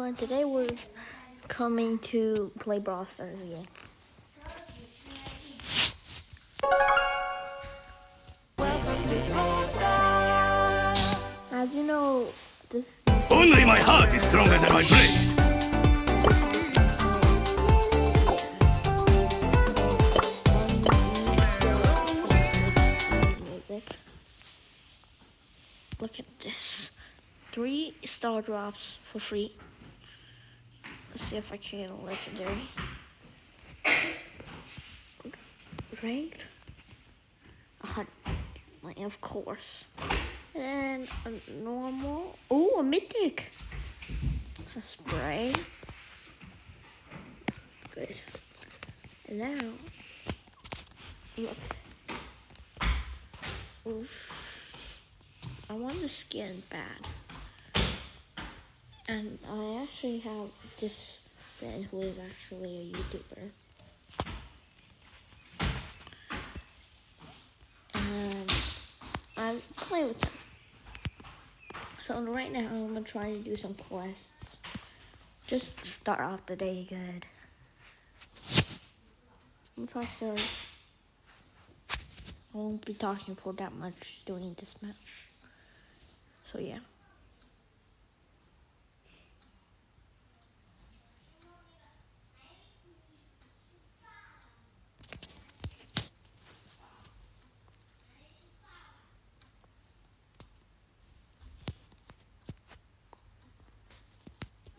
everyone. Today we're coming to play Brawl Stars again. As you know, this Only my heart is stronger than my brain. music. Look at this. 3 star drops for free. Let's see if I can get a legendary. Ranked? 100. Of course. And a normal. Oh, a mythic. A spray. Good. And now, look. Oof. I want the skin bad. And I actually have this friend who is actually a YouTuber. And I play with him. So right now I'm gonna try to do some quests. Just start off the day good. I'm gonna try to. I won't be talking for that much during this match. So yeah.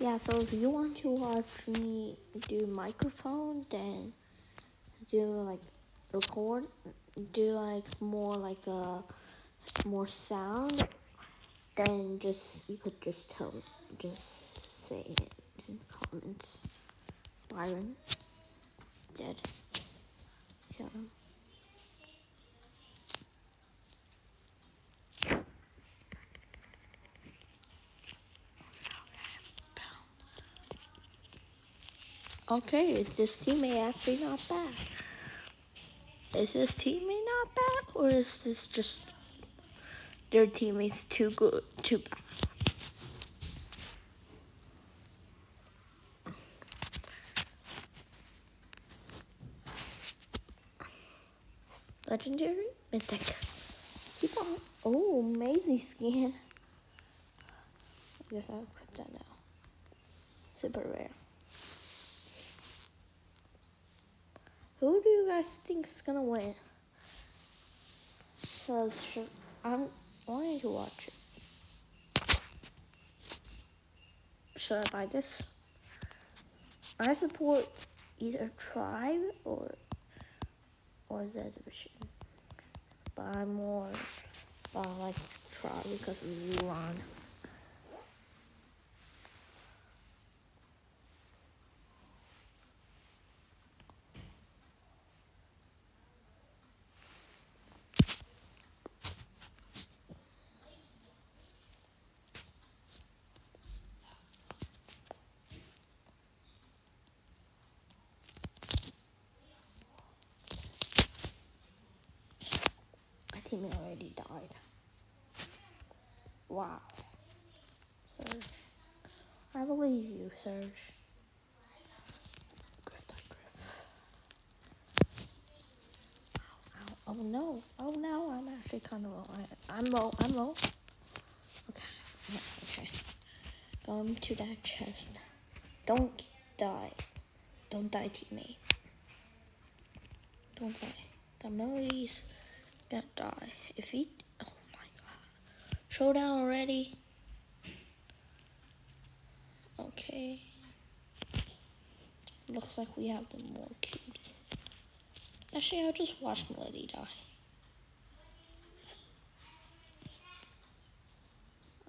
Yeah, so if you want to watch me do microphone, then do like record, do like more sound, then you could just say it in the comments. Byron, dead. Kill him. Okay, is this teammate actually not bad? Is this teammate not bad, or is this just their teammates too good, too bad? Legendary? Mythic. Keep on. Oh, Maisie skin. I guess I'll put that now. Super rare. Who do you guys think is gonna win? Because I'm wanting to watch it. Should I buy this? I support either Tribe or Z Division. But I'm more like Tribe because of Mulan. My teammate already died. Wow. Surge. I believe you, Surge. Oh no. Oh no, I'm actually kind of low. I'm low. Okay. Going to that chest. Don't die. Don't die, teammate. Don't die. The Melody's gonna die. If he... Oh my god. Showdown already? Okay. Looks like we have the more cute. Actually, I'll just watch Melody die.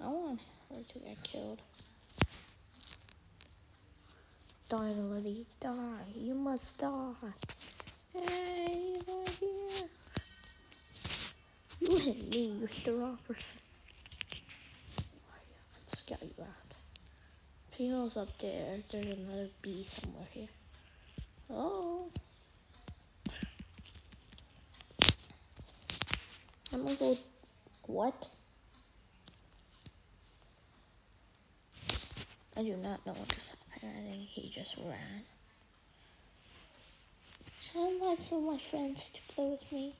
I want her to get killed. Die, Melody. Die. You must die. Hey, right here. You hit me. You hit the wrong person. Let's get you out. Pino's up there. There's another bee somewhere here. Oh. I'm gonna go. What? I do not know what just happened. I think he just ran. Should I invite some of my friends to play with me?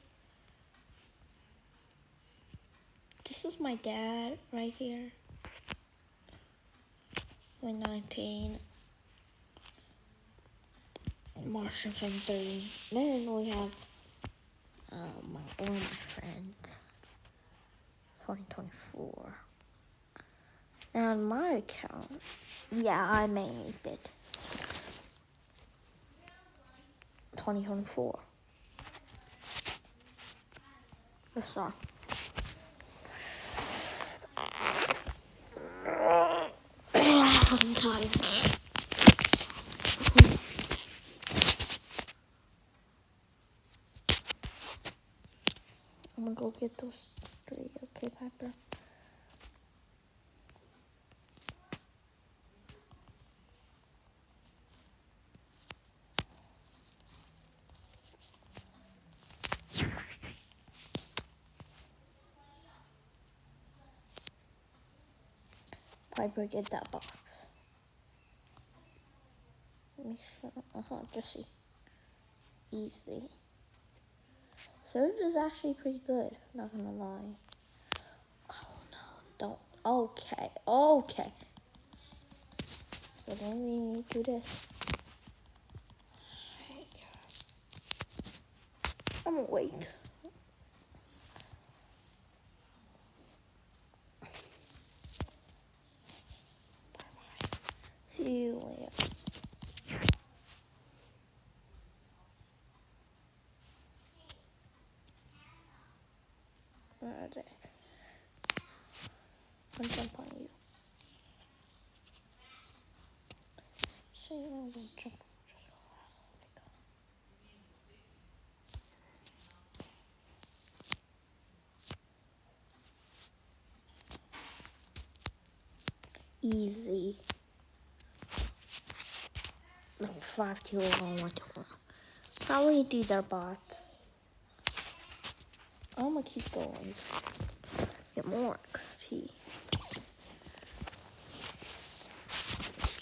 This is my dad right here. We're 19. Martian Fan 30. Then we have all my friends. 2024. And on my account, yeah, I mainly did. 2024. The song. I'm tired. I'm gonna go get those 3. Okay, Piper. Piper, get that box. Make sure. Jesse. Easy. Surge is actually pretty good. Not gonna lie. Oh no! Don't. Okay. But then we need to do this. I'm gonna wait. Bye. See you later. Right. I'm jump on you. So you know, we'll jump. Easy. No, 5 2 1 1 2. Probably these are bots. I'm gonna keep going. Get more XP.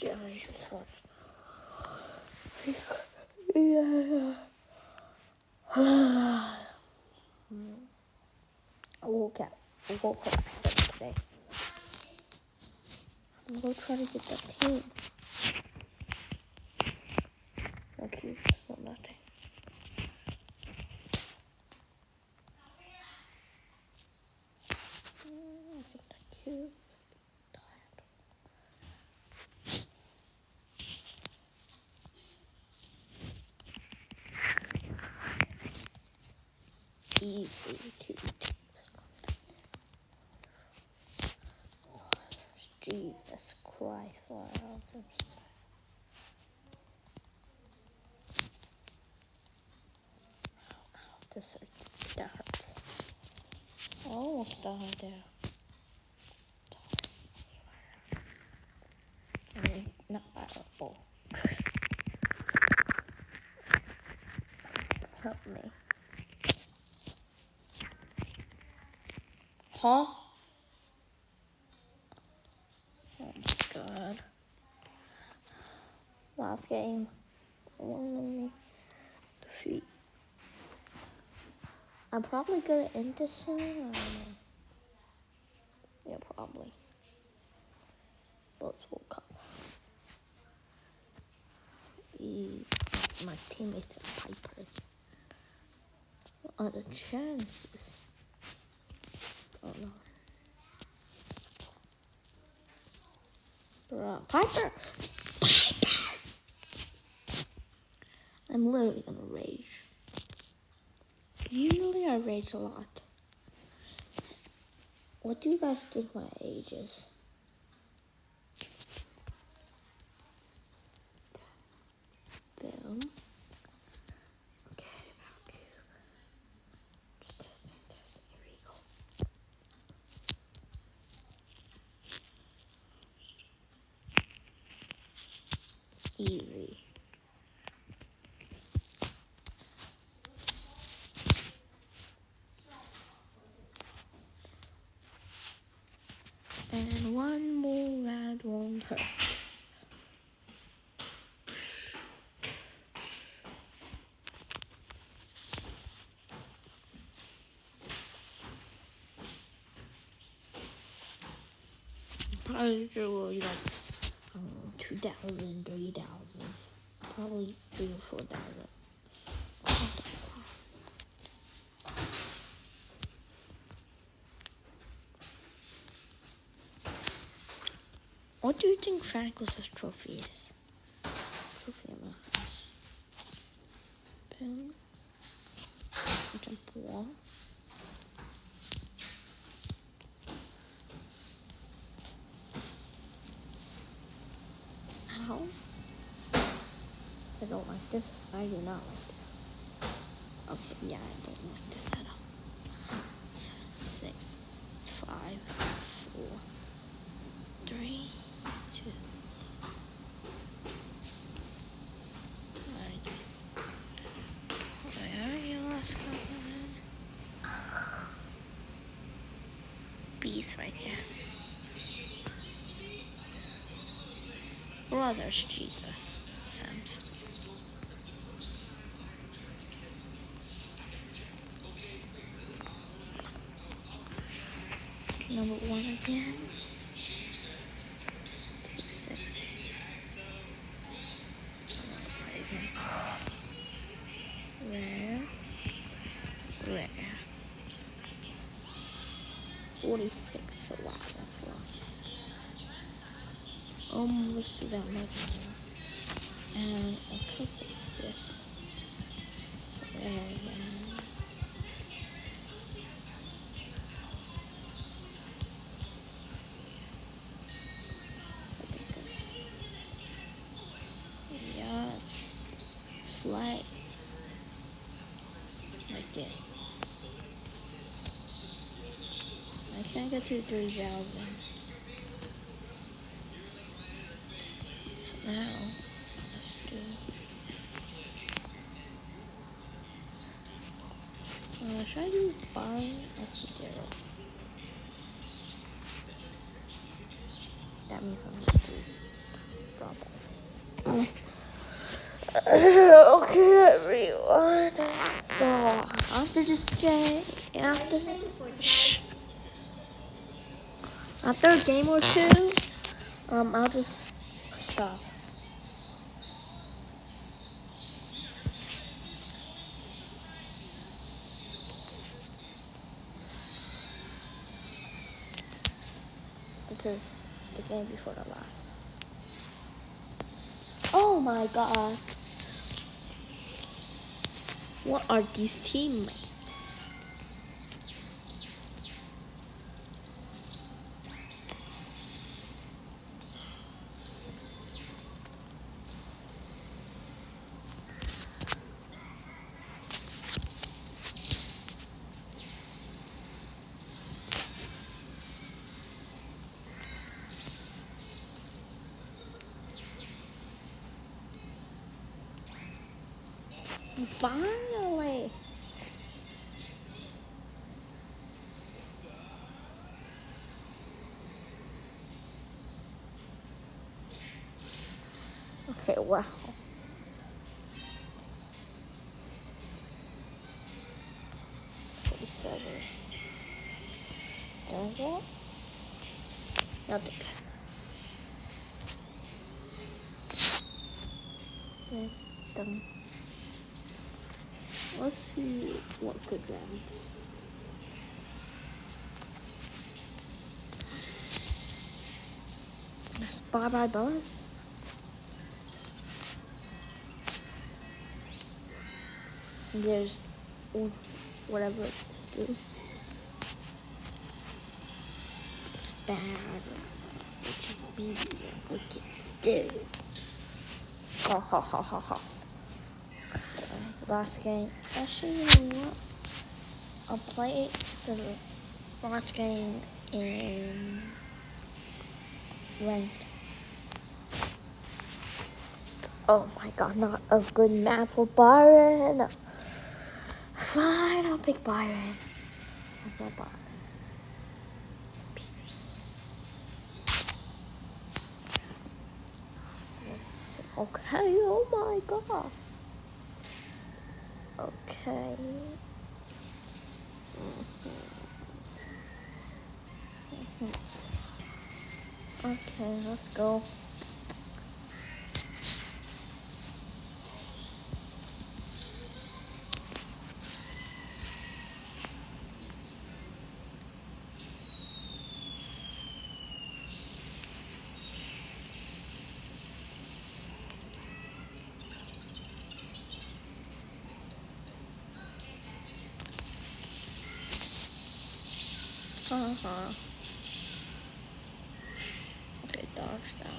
Yeah. Okay. We'll go for today. I'm gonna try to get that team. No cubes, no nothing. I think the cube. Easy cube. Jesus Christ, what else? That hurts. I almost died there. I mean, not viable. Help me. Huh? Oh my god. Last game. One defeat. I'm probably gonna end this soon. I don't know. Yeah, probably. Bullets will come. My teammates are Pipers. What are the chances? Oh no. Piper! I'm literally gonna rage. Usually I rage a lot. What do you guys think my age is? Boom. Okay, about cube. Just testing. Here we go. Easy. And one more round won't hurt. Probably there will be like 2,000, 3,000, probably 3,000 or 4,000. What do you think Frankl's trophy is? Trophy in my house. Boom. Jump wall. Ow. I don't like this. I do not like this. Okay, yeah, I don't like this at all. 6, 5, 4, 3, 2. Where are you, Oscar? Beast right there. Brothers, Jesus. Sam's. Number 1 again. 2, 6. Where? 46. Wow, that's a lot. Almost to that level. And a couple of this. Yes. Flight. Right there. I can't get to 3,000. So now, let's do. Should I do buy? Let's do 0. That means I'm gonna do double. Okay, everyone. So after this game, after a game or two, I'll just stop. This is the game before the last. Oh my god. What are these teammates? Finally! Okay, wow. What? Nothing. Done. Let's see what could run. That's bye Buzz. There's whatever it's do. Bad, which is BB, wicked stew. Ha ha ha ha ha. Last game. Actually, you know what? I'll play the last game in ranked. Oh my god, not a good map for Byron. Fine, I'll pick Byron. I'll go Byron. Okay, oh my god. Okay. Okay, let's go. Okay, dodge down.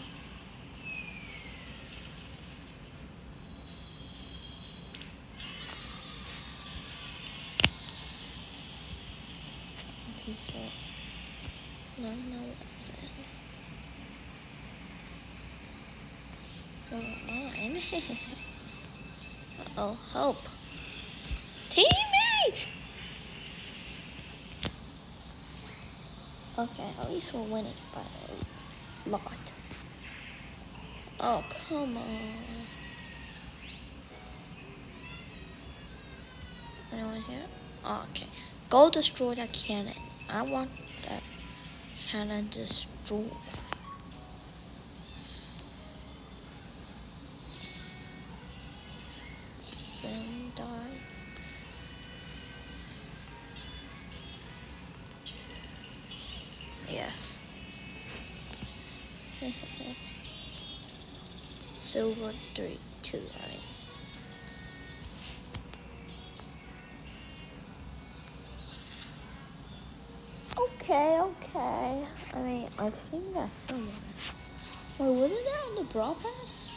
Okay, so learn the lesson. Come on. Uh-oh, help. Teammate! Okay, at least we're winning by a lot. Oh, come on. Anyone here? Oh, okay. Go destroy that cannon. I want that cannon destroyed. Then die. Yes. Silver 3-2, right? Okay. I mean, I think that's somewhere. Wait, wasn't that on the broadcast?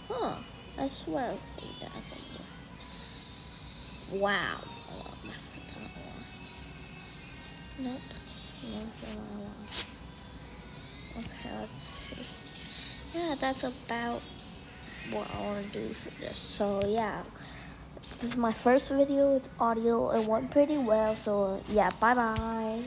Huh. I swear I've seen that somewhere. Wow. Oh, I forgot one. Nope. Not the one. Okay, let's see. Yeah, that's about what I want to do for this. So, yeah. This is my first video with audio. It went pretty well. So, yeah, bye-bye.